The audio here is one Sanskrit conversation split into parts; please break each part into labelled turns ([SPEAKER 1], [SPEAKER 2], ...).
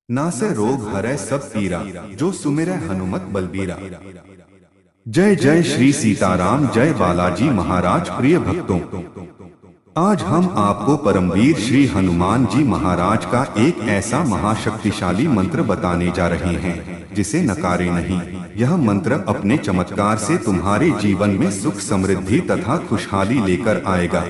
[SPEAKER 1] नासे रोग हरै सब पीरा, जो सुमिरै हनुमत बलबीरा। जय जय श्री सीताराम, जय बालाजी महाराज। प्रिय भक्तों, आज हम आपको परमवीर श्री हनुमान जी महाराज का एक ऐसा महाशक्तिशाली मंत्र बताने जा रहे हैं जिसे नकारे नहीं। यह मंत्र अपने चमत्कार से तुम्हारे जीवन में सुख, समृद्धि तथा खुशहाली लेकर आएगा।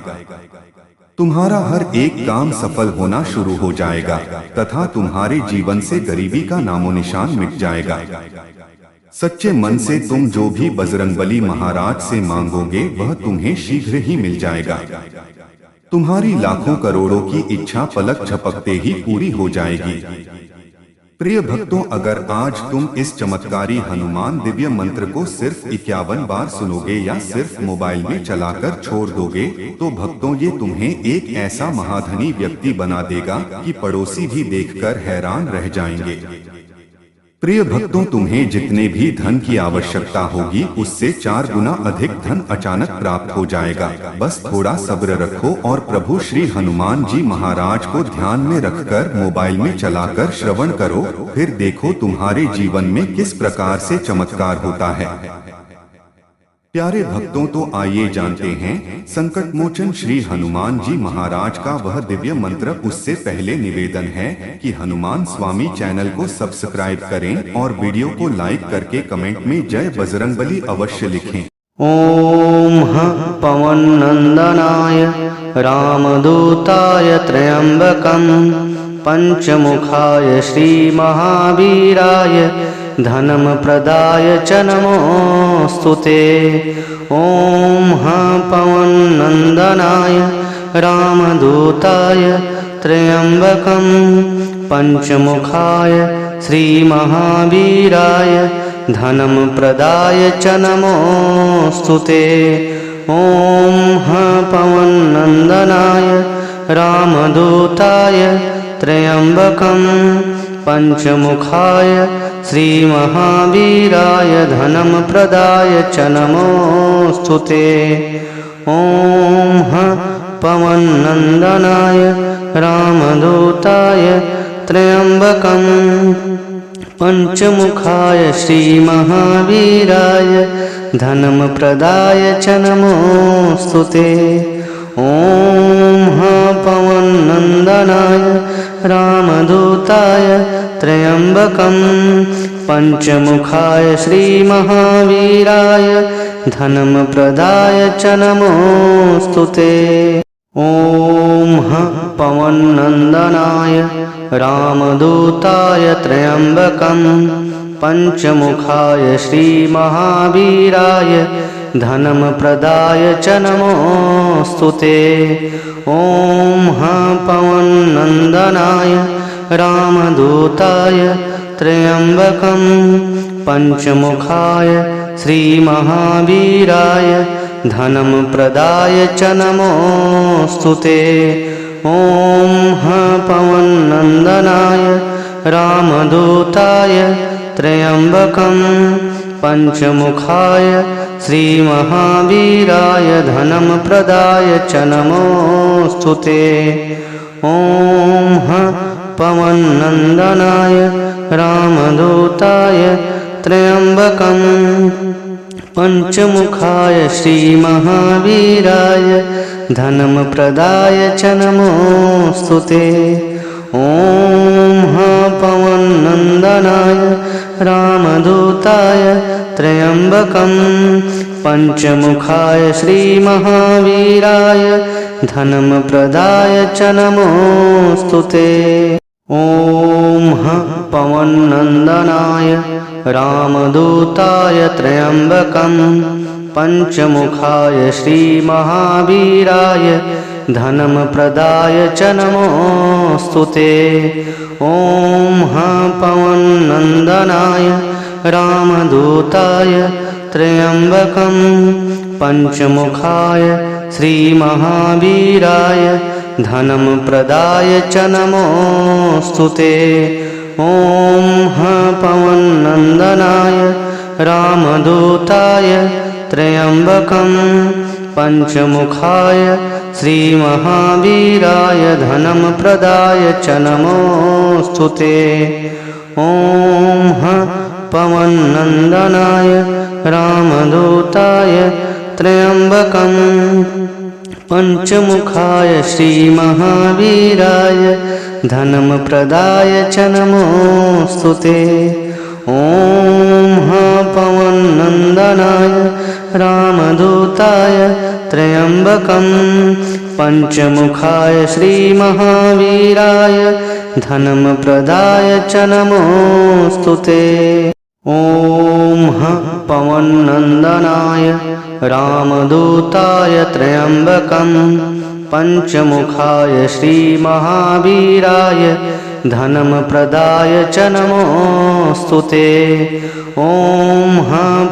[SPEAKER 1] तुम्हारा हर एक काम सफल होना शुरू हो जाएगा तथा तुम्हारे जीवन से गरीबी का नामो निशान मिट जाएगा। सच्चे मन से तुम जो भी बजरंगबली महाराज से मांगोगे वह तुम्हें शीघ्र ही मिल जाएगा। तुम्हारी लाखों करोड़ों की इच्छा पलक झपकते ही पूरी हो जाएगी। प्रिय भक्तों, अगर आज तुम इस चमत्कारी हनुमान दिव्य मंत्र को सिर्फ 51 बार सुनोगे या सिर्फ मोबाइल में चलाकर छोड़ दोगे तो भक्तों ये तुम्हें एक ऐसा महाधनी व्यक्ति बना देगा कि पड़ोसी भी देखकर हैरान रह जाएंगे। प्रिय भक्तों, तुम्हें जितने भी धन की आवश्यकता होगी उससे 4 गुना अधिक धन अचानक प्राप्त हो जाएगा। बस थोड़ा सब्र रखो और प्रभु श्री हनुमान जी महाराज को ध्यान में रखकर मोबाइल में चलाकर श्रवण करो, फिर देखो तुम्हारे जीवन में किस प्रकार से चमत्कार होता है। प्यारे भक्तों, तो आइए जानते हैं संकट मोचन श्री हनुमान जी महाराज का वह दिव्य मंत्र। उससे पहले निवेदन है कि हनुमान स्वामी चैनल को सब्सक्राइब करें और वीडियो को लाइक करके कमेंट में जय बजरंगबली अवश्य लिखें।
[SPEAKER 2] ओम पवन नंदनाय रामदूताय त्र्यंबकं पंचमुखाय श्री महावीराय धनम प्रदाय च नमोस्तुते। ओम पवन नंदनाय रामदूताय त्र्यंबकं पंचमुखाय श्री महावीराय धनम प्रदाय च नमोस्तुते। ओम पवन नंदनाय रामदूताय त्र्यंबकं पंचमुखाय श्री महावीराय धनम प्रदाय च नमोस्तुते। ओम पवन नंदनाय रामदूताय त्र्यंबकं पंचमुखाय श्री महावीराय धनम प्रदाय च नमोस्तुते। ओम पवन नंदनाय रामदूताय त्र्यंबकं पंचमुखाय श्री महावीराय धनम प्रदाय च नमोस्तुते। ओम पवन नंदनाय रामदूताय त्र्यंबकं पंचमुखाय श्री महावीराय धनम प्रदाय च नमोस्तुते। ओम पवन नंदनाय रामदूताय त्र्यंबकं पंचमुखाय श्री महावीराय धनम प्रदाय च नमोस्तुते। ओम पवन नंदनाय रामदूताय त्र्यंबकं पंचमुखाय श्री महावीराय धनम प्रदाय च नमोस्तुते। ओम पवन नंदनाय रामदूताय त्र्यंबकं पंचमुखाय श्री महावीराय धनम प्रदाय च नमोस्तुते। ओम पवन नंदनाय रामदूताय त्र्यंबकं पंचमुखाय श्री महावीराय धनम प्रदाय च नमोस्तुते। ओम पवन नंदनाय रामदूताय त्र्यंबकं पंचमुखाय श्री महावीराय धनम प्रदाय च नमोस्तुते। ओम पवन नंदनाय रामदूताय त्र्यंबकं पंचमुखाय श्री महावीराय धनम प्रदाय च नमोस्तुते। ओम पवन नंदनाय रामदूताय त्र्यंबकं पंचमुखाय श्रीमहावीराय धनं प्रदाय च नमोऽस्तु ते। ॐ पवननन्दनाय रामदूताय त्र्यम्बकं पंचमुखाय श्रीमहावीराय धनं प्रदाय च नमोऽस्तु ते। ॐ पवननन्दनाय रामदूताय त्र्यम्बकं पंचमुखाय श्रीमहावीराय धनं प्रदाय च नमोऽस्तु ते। ॐ पवननन्दनाय रामदूताय त्र्यम्बकं पंचमुखाय श्रीमहावीराय धनं प्रदाय च नमोऽस्तु ते। ॐ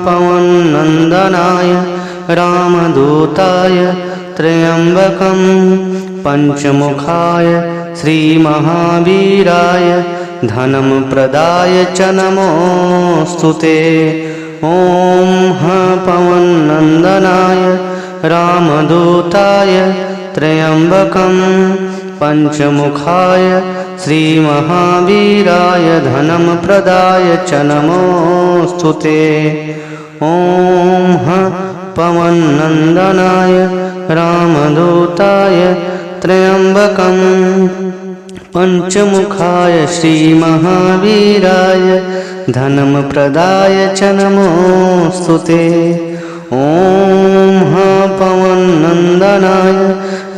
[SPEAKER 2] पवननन्दनाय रामदूताय त्र्यम्बकं पंचमुखाय श्रीमहावीराय धनं प्रदाय च नमोऽस्तु ते। ॐ पवननन्दनाय रामदूताय त्र्यम्बकं पंचमुखाय श्रीमहावीराय धनं प्रदाय च नमोऽस्तु ते। ॐ पवननन्दनाय रामदूताय त्र्यम्बकं पंचमुखाय श्रीमहावीराय धनं प्रदाय च नमोऽस्तु ते। ॐ पवननन्दनाय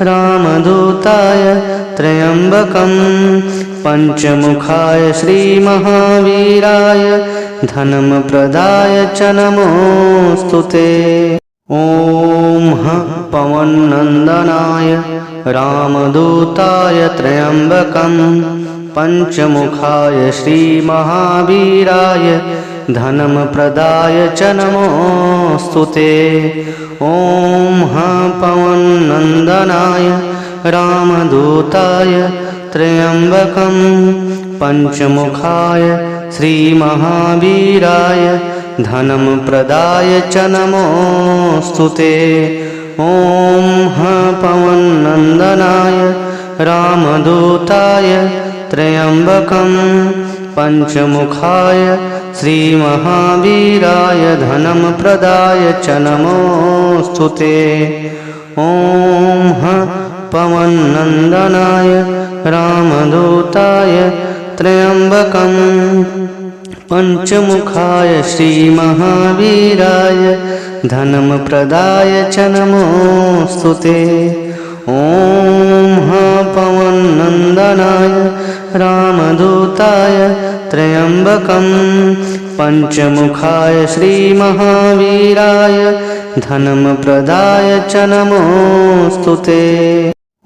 [SPEAKER 2] रामदूताय त्र्यम्बकं पंचमुखाय श्रीमहावीराय धनं प्रदाय च नमोऽस्तु ते। ॐ पवननन्दनाय रामदूताय त्र्यम्बकं पंचमुखाय श्रीमहावीराय धनं प्रदाय च नमोऽस्तु ते। ॐ पवननन्दनाय रामदूताय त्र्यम्बकं पंचमुखाय श्रीमहावीराय धनं प्रदाय च नमोऽस्तु ते। ॐ पवननन्दनाय रामदूताय त्र्यम्बकं पंचमुखाय श्रीमहावीराय धनं प्रदाय च नमोऽस्तु ते। ॐ पवननन्दनाय रामदूताय त्र्यम्बकं पंचमुखाय श्रीमहावीराय धनं प्रदाय च नमोऽस्तु ते। ॐ पवननन्दनाय रामदूताय त्र्यम्बकं पंचमुखाय श्रीमहावीराय धनं प्रदाय च नमोऽस्तु ते।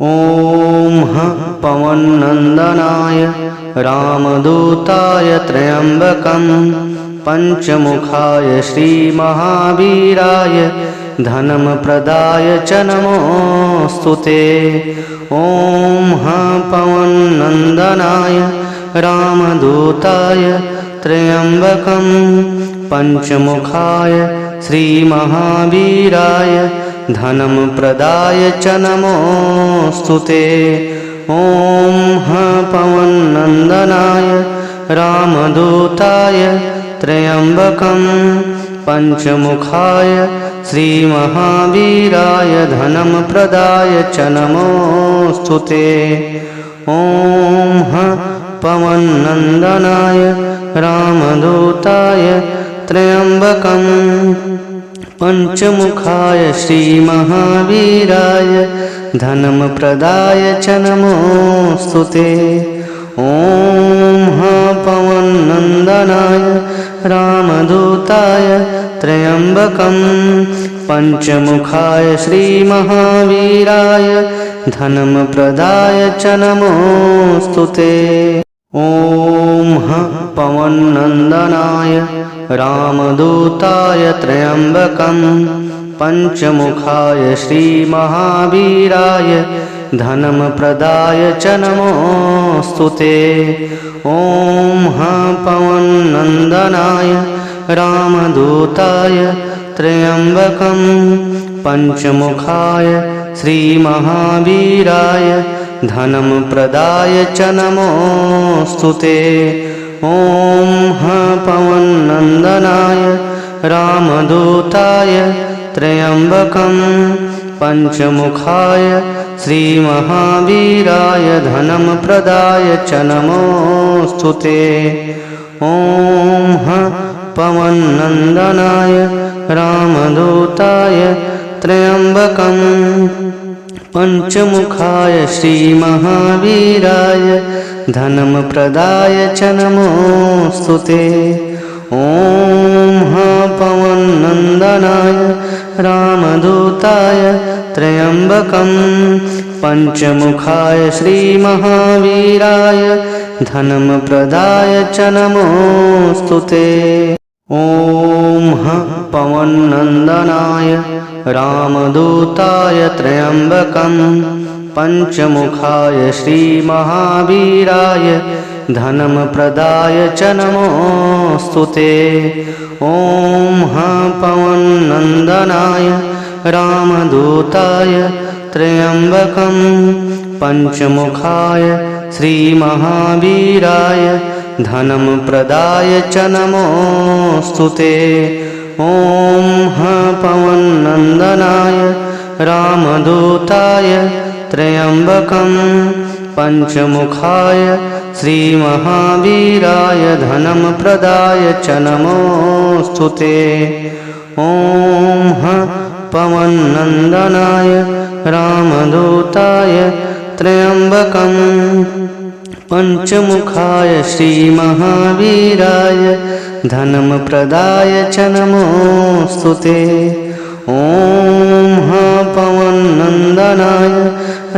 [SPEAKER 2] ॐ पवननन्दनाय रामदूताय त्र्यम्बकं पंचमुखाय श्रीमहावीराय धनं प्रदाय च नमोऽस्तु ते। ॐ पवननन्दनाय रामदूताय त्र्यम्बकं पंचमुखाय श्रीमहावीराय धनं प्रदाय च नमोऽस्तु ते। ॐ पवननन्दनाय रामदूताय त्र्यम्बकं पंचमुखाय श्रीमहावीराय धनं प्रदाय च नमोऽस्तु ते। ॐ पवननन्दनाय रामदूताय त्र्यम्बकं पंचमुखाय श्रीमहावीराय धनं प्रदाय च नमोऽस्तु ते। ॐ पवननन्दनाय रामदूताय त्र्यम्बकं पंचमुखाय श्रीमहावीराय धनं प्रदाय च नमोऽस्तु ते। ॐ पवननन्दनाय रामदूताय त्र्यम्बकं पंचमुखाय श्रीमहावीराय धनं प्रदाय च नमोऽस्तु ते। ॐ पवननन्दनाय रामदूताय त्र्यम्बकं पंचमुखाय श्रीमहावीराय धनं प्रदाय च नमोऽस्तु ते। ॐ पवननन्दनाय रामदूताय त्र्यम्बकं पञ्चमुखाय श्रीमहावीराय धनं प्रदाय च नमोऽस्तु ते। ॐ पवननन्दनाय रामदूताय त्र्यम्बकं पञ्चमुखाय श्रीमहावीराय धनं प्रदाय च नमोऽस्तु ते। ॐ पवननन्दनाय रामदूताय त्र्यम्बकं पञ्चमुखाय श्रीमहावीराय धनं प्रदाय च नमोऽस्तु ते। ॐ पवननन्दनाय रामदूताय त्र्यम्बकं पञ्चमुखाय श्रीमहावीराय धनं प्रदाय च नमोऽस्तु ते। ॐ पवननन्दनाय रामदूताय त्र्यम्बकं पञ्चमुखाय श्रीमहावीराय धनं प्रदाय च नमोऽस्तु ते। ॐ पवननन्दनाय रामदूताय त्र्यम्बकं पञ्चमुखाय श्रीमहावीराय धनं प्रदाय च नमोऽस्तु ते। ॐ पवननन्दनाय रामदूताय त्र्यम्बकं पञ्चमुखाय श्रीमहावीराय धनं प्रदाय च नमोऽस्तु ते। ॐ पवननन्दनाय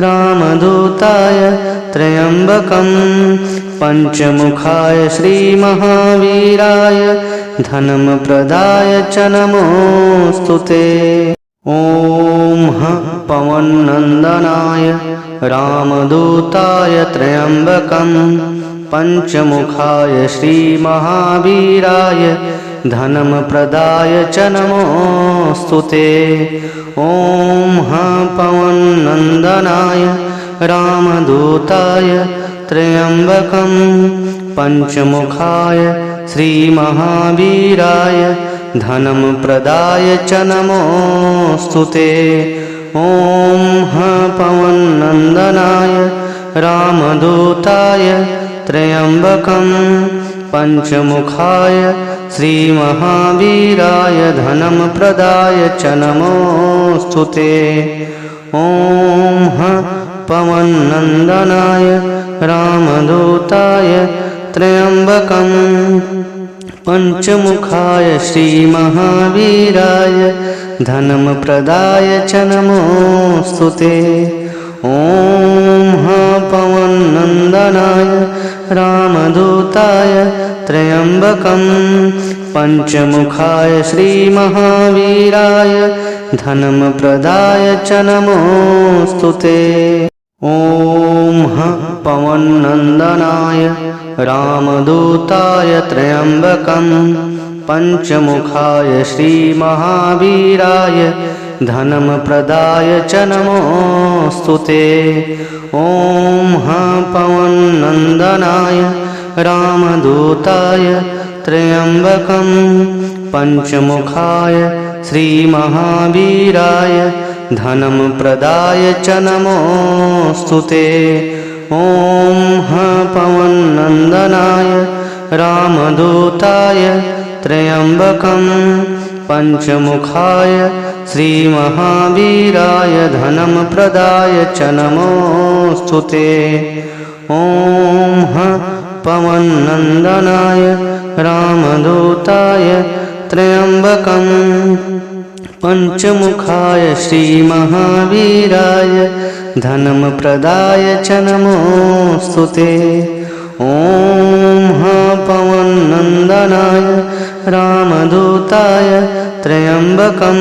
[SPEAKER 2] रामदूताय त्र्यम्बकं पञ्चमुखाय श्रीमहावीराय धनं प्रदाय च नमोऽस्तु ते। ॐ पवननन्दनाय रामदूताय त्र्यम्बकं पञ्चमुखाय श्रीमहावीराय धनं प्रदाय च नमोऽस्तु ते। ॐ पवननन्दनाय रामदूताय त्र्यम्बकं पञ्चमुखाय श्रीमहावीराय धनं प्रदाय च नमोऽस्तु ते। ॐ पवननन्दनाय रामदूताय त्र्यम्बकं पञ्चमुखाय श्रीमहावीराय धनं प्रदाय च नमोऽस्तु ते। ॐ पवननन्दनाय रामदूताय त्र्यम्बकं पञ्चमुखाय श्रीमहावीराय धनं प्रदाय च नमोऽस्तु ते। ॐ पवननन्दनाय रामदूताय त्र्यम्बकं पञ्चमुखाय श्रीमहावीराय धनं प्रदाय च नमोऽस्तु ते। ॐ पवननन्दनाय रामदूताय त्र्यम्बकं पञ्चमुखाय श्रीमहावीराय धनं प्रदाय च नमोऽस्तु ते। ॐ पवननन्दनाय रामदूताय त्र्यम्बकं पञ्चमुखाय श्रीमहावीराय धनं प्रदाय च नमोऽस्तु ते। ॐ पवननन्दनाय रामदूताय त्र्यम्बकं पञ्चमुखाय श्रीमहावीराय धनं प्रदाय च नमोऽस्तु ते। ॐ पवननन्दनाय रामदूताय त्र्यम्बकं पञ्चमुखाय श्रीमहावीराय धनं प्रदाय च नमोऽस्तु ते। ॐ पवननन्दनाय रामदूताय त्र्यम्बकं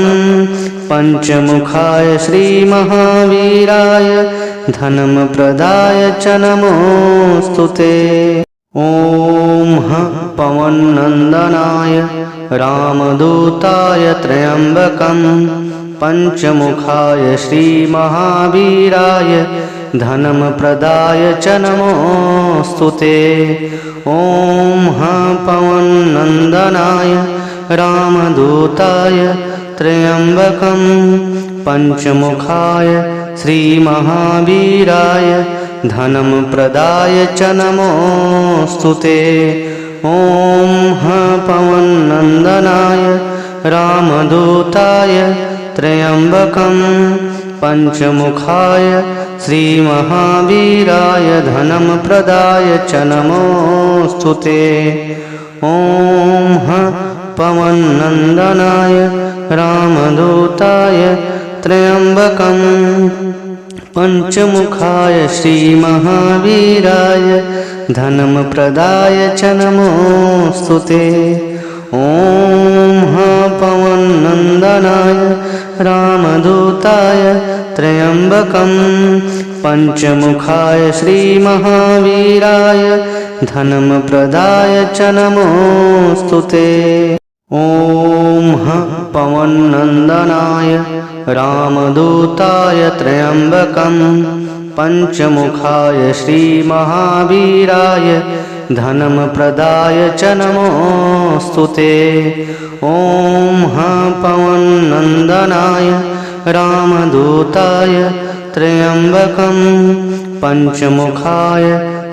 [SPEAKER 2] पञ्चमुखाय श्रीमहावीराय धनं प्रदाय च नमोऽस्तु ते। ॐ पवननन्दनाय रामदूताय त्र्यम्बकं पञ्चमुखाय श्रीमहावीराय धनं प्रदाय च नमोऽस्तु ते। ॐ पवननन्दनाय रामदूताय त्र्यम्बकं पञ्चमुखाय श्रीमहावीराय धनं प्रदाय च नमोऽस्तु ते। ॐ पवननन्दनाय रामदूताय त्र्यम्बकं पञ्चमुखाय श्रीमहावीराय धनं प्रदाय च नमोऽस्तु ते। ॐ पवननन्दनाय रामदूताय त्र्यम्बकं पञ्चमुखाय श्रीमहावीराय धनं प्रदाय च नमोऽस्तु ते। ॐ पवननन्दनाय रामदूताय त्र्यम्बकं पञ्चमुखाय श्रीमहावीराय धनं प्रदाय च नमोऽस्तु ते। ॐ पवननन्दनाय रामदूताय त्र्यम्बकं पञ्चमुखाय श्रीमहावीराय धनं प्रदाय च नमोऽस्तु ते। ॐ पवननन्दनाय रामदूताय त्र्यम्बकं पञ्चमुखाय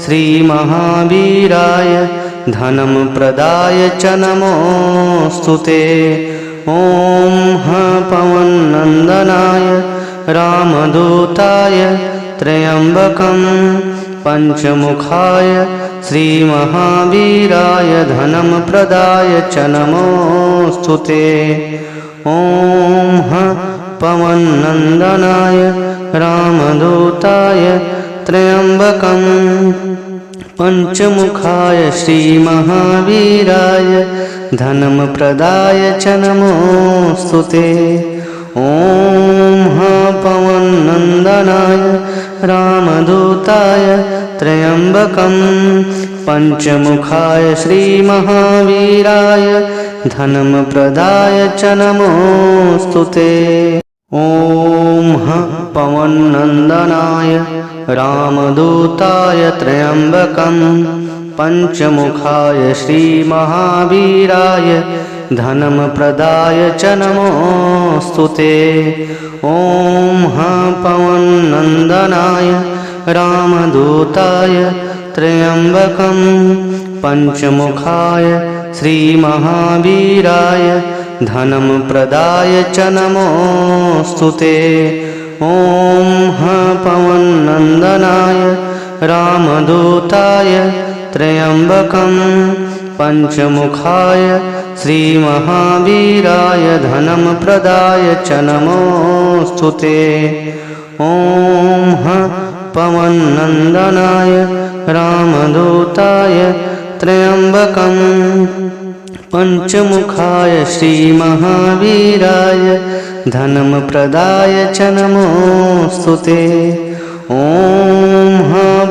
[SPEAKER 2] श्रीमहावीराय धनं प्रदाय च नमोऽस्तु ते। ॐ पवननन्दनाय रामदूताय त्र्यम्बकं पञ्चमुखाय श्रीमहावीराय धनं प्रदाय च नमोऽस्तु ते। ॐ पवननन्दनाय रामदूताय त्र्यम्बकं पञ्चमुखाय श्रीमहावीराय धनं प्रदाय च नमोऽस्तु ते। ॐ पवननन्दनाय रामदूताय त्र्यम्बकं पञ्चमुखाय श्रीमहावीराय धनं प्रदाय च नमोऽस्तु ते। ॐ पवननन्दनाय रामदूताय त्र्यम्बकं पञ्चमुखाय श्रीमहावीराय धनं प्रदाय च नमोऽस्तु ते। ॐ पवननन्दनाय रामदूताय त्र्यम्बकं पञ्चमुखाय श्रीमहावीराय धनं प्रदाय च नमोऽस्तु ते। ॐ पवननन्दनाय रामदूताय त्र्यम्बकं पञ्चमुखाय श्रीमहावीराय धनं प्रदाय च नमोऽस्तु ते। ॐ पवननन्दनाय रामदूताय त्र्यम्बकं पञ्चमुखाय श्रीमहावीराय धनं प्रदाय च नमोऽस्तु ते। ॐ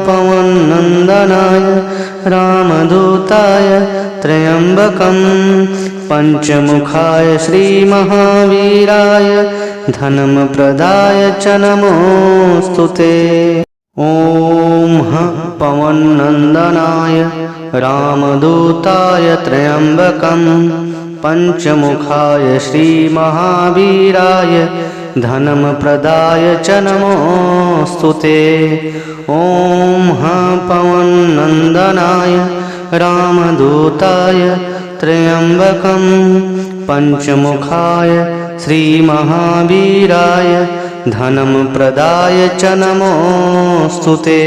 [SPEAKER 2] पवननन्दनाय रामदूताय त्र्यम्बकं पञ्चमुखाय श्रीमहावीराय धनं प्रदाय च नमोऽस्तु ते। ॐ पवननन्दनाय रामदूताय त्र्यम्बकं पञ्चमुखाय श्रीमहावीराय धनं प्रदाय च नमोऽस्तु ते। ॐ पवननन्दनाय रामदूताय त्र्यम्बकं पञ्चमुखाय श्रीमहावीराय धनं प्रदाय च नमोऽस्तु ते।